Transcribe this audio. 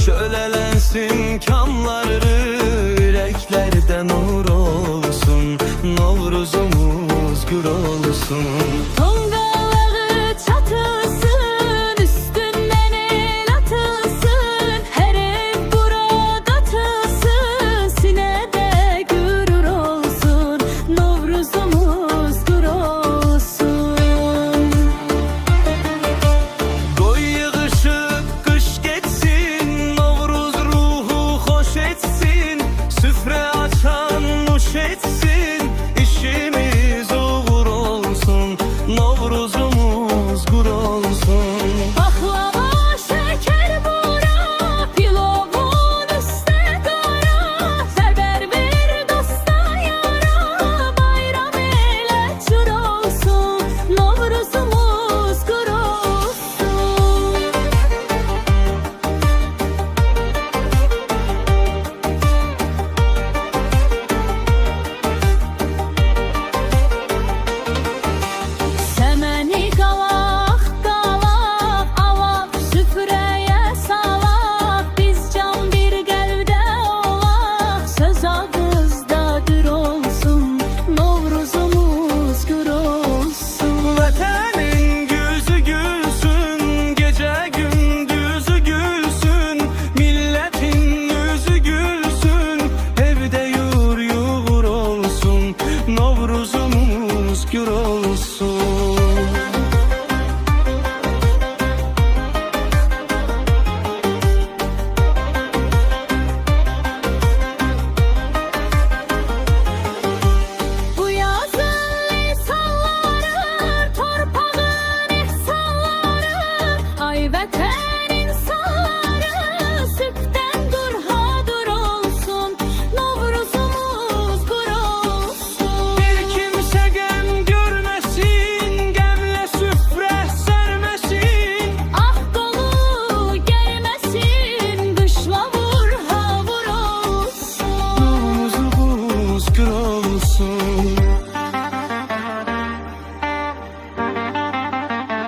şölelensin kamları, yüreklerde nur olsun, Novruzumuz gür olsun. Tongaları çatılsın, üstünden el atılsın, her ev burada atılsın, sinede gurur olsun, Novruzumuz gür olsun. Koy yığışıp kış geçsin, Novruz ruhu hoş etsin, süfre açan nuş etsin, işimiz uğur olsun, Novruzumuz gur olsun. Baklava, şeker, bura, pilavın üstüne kara, zerber ver dosta yara, bayram ele çür olsun, Novruzumuz gür olsun. Semeni galak galak, alaq süfrəyə salaq, biz can bir qəlbdə olaq, söz ağızda dür olsun, Novruzumuz gür olsun. Vətənin yüzü gülsün, gece gündüzü gülsün, milletin yüzü gülsün, evde yur yuğur olsun, Novruzumuz gür olsun. Bu yazın lisanları, torpağın ihsanları, ay vətən